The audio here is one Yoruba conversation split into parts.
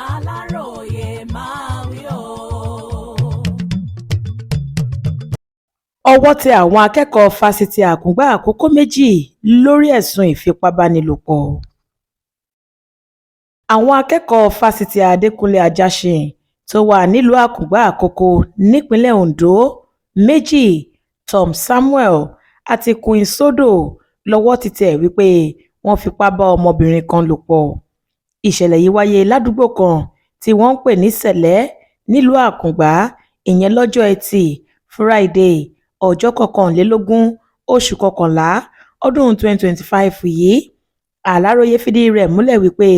Aláròyé máa wí o. Ọwọ́ tẹ àwọn akẹ́kọ̀ọ́ fásitì Àkùngbá Àkókó méjì lórí ẹ̀sùn ìfipábánilòpọ̀. Àwọn akẹ́kọ̀ọ́ fásitì Adékúnlé Ajáṣin tó wà nílùú Àkùngbá Àkókó nípínlẹ̀ Ondo méjì, Tom Samuel àti Queen Sodo, lọ́wọ́ ti tẹ̀ wípé wọ́n fipá bá ọmọbìnrin kan lò pọ̀. Ìṣẹ̀lẹ̀ yìí wáyé ládùúgbò kan tí wọ́n ń pè ní Sẹ̀lẹ́ nílùú Àkùngbá, ìyẹn lọ́jọ́ Ẹtì Friday ọjọ́ 21 oṣù kọkànlá ọdún 2025 yìí. Aláròyé fìdí rẹ̀ múlẹ̀ wípé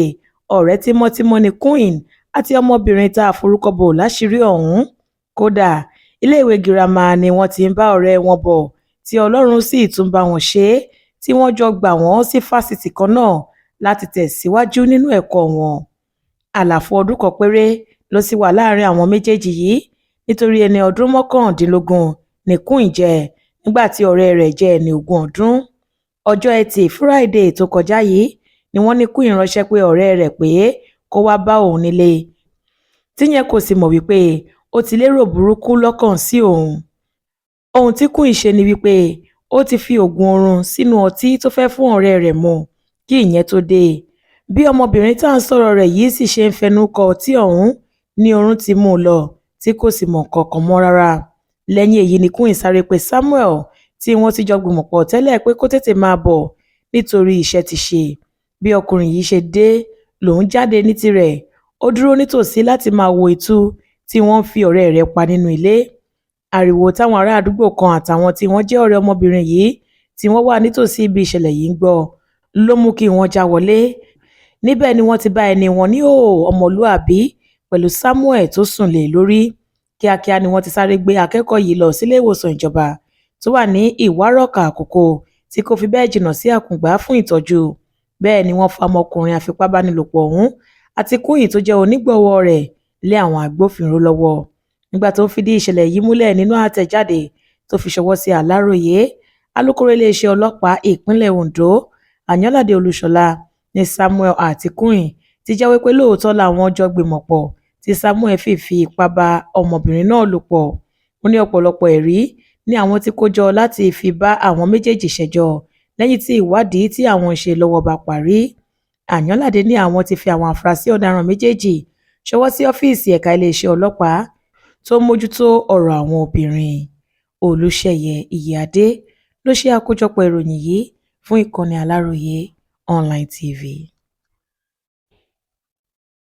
ọ̀rẹ́ tímọ́tímọ́ ni Queen àti ọmọbìnrin tá a forúkọ bò láṣìírí ọ̀hún. Kódà iléèwé girama ni wọ́n ti ń bá ọ̀rẹ́ wọn bọ̀ tí Ọlọ́run sì tún bá wọn ṣe é, tí wọ́n jọ gbà wọ́n sí fásitì kan náà láti tẹ̀síwájú nínú ẹ̀kọ́ wọn. Àlàfo ọdún kan péré ló sì wà láàrin àwọn méjèèjì yìí, nítorí ẹni ọdún 19 ni Queen jẹ́ nígbà tí ọ̀rẹ́ rẹ̀ jẹ́ ẹni 20 ọdún. Ọjọ́ Ẹtì Friday tó kọjá yìí ni wọ́n ní Queen ránṣẹ́ pé ọ̀rẹ́ rẹ̀ pé kó wá bá òun nílé, tíyẹn kò sì mọ̀ wípé ó ti lérò burúkú lọ́kàn sí òun. Ohun tí Queen ṣe ni wípé ó ti fi oògùn oorun sínú ọtí tó fẹ́ fún ọ̀rẹ́ rẹ̀ mu kí ìyẹn tó dé. Bí ọmọbìnrin tá à ń sọ̀rọ̀ rẹ̀ yìí sì ṣe ń fẹnu kò ọtí ọ̀hún ní oorun ti mú un lọ tí kò sì mọ̀ kankan mọ́ rárá. Lẹ́yìn èyí ni Queen sáré pe Samuel tí wọ́n ti jọ gbìmọ̀ pọ̀ tẹ́lẹ̀ pé kó tètè máa bọ̀ nítorí iṣẹ́ ti ṣe. Bí ọkùnrin yìí ṣe dé lòun jáde ní tirẹ̀, ó dúró nítòsí láti máa wo ìtú tí wọ́n fi ọ̀rẹ́ rẹ̀ pa nínú ilé. Ariwo táwọn ará àdúgbò kan àtàwọn tí wọ́n jẹ́ ọ̀rẹ́ ọmọbìnrin yìí tí wọ́n wà nítòsí ibi ìṣẹ̀lẹ̀ yìí ń gbọ́ ló mú kí wọ́n já wọlé. Níbẹ̀ ni wọ́n ti bá ẹni wọn ní ọmọlúàbí pẹ̀lú Samuel tó sùn lé lórí. Kíákíá ni wọ́n ti sáré gbé akẹ́kọ̀ọ́ yìí lọ sílé ìwòsàn ìjọba tó wà ní Ìwárọ̀kà Àkókó tí kò fi bẹ́ẹ̀ jìnnà sí Àkùngbá fún ìtọ́jú. Bẹ́ẹ̀ ni wọ́n fa ọmọkùnrin afipábánilòpọ̀ ọ̀hún àti Queen tó jẹ́ onígbọ̀wọ́ rẹ̀ lé àwọn agbófinró lọ́wọ́. Nígbà tó ń fìdí ìṣẹ̀lẹ̀ yìí múlẹ̀ nínú àtẹ̀jáde tó fi ṣọwọ́ sí Aláròyé, alukoro iléeṣẹ́ ọlọ́pàá ìpínlẹ̀ Ondo Àyànládé Olúṣọlá ní Samuel àti Queen ti jẹ́wọ́ pé lóòótọ́ làwọn jọ gbìmọ̀ pọ̀ tí Samuel fi ipá bá ọmọbìnrin náà lò pọ̀. Ó ní ọ̀pọ̀lọpọ̀ ẹ̀rí ni àwọn ti kó jọ láti fi bá àwọn méjèèjì ṣẹjọ́ lẹ́yìn tí ìwádìí tí àwọn ń ṣe lọ́wọ́ bá parí. Àyànládé ní àwọn ti fi àwọn afurasí ọ̀daràn méjèèjì ṣọwọ́ sí ọ́fíìsì ẹ̀ka iléeṣẹ́ ọlọ́pàá tó mójútó ọ̀rọ̀ àwọn obìnrin. Olúṣèyẹ Ìyíadé ló ṣe àkójọpọ̀ ìròyìn yìí fún ìkànnì Aláròyé Online TV.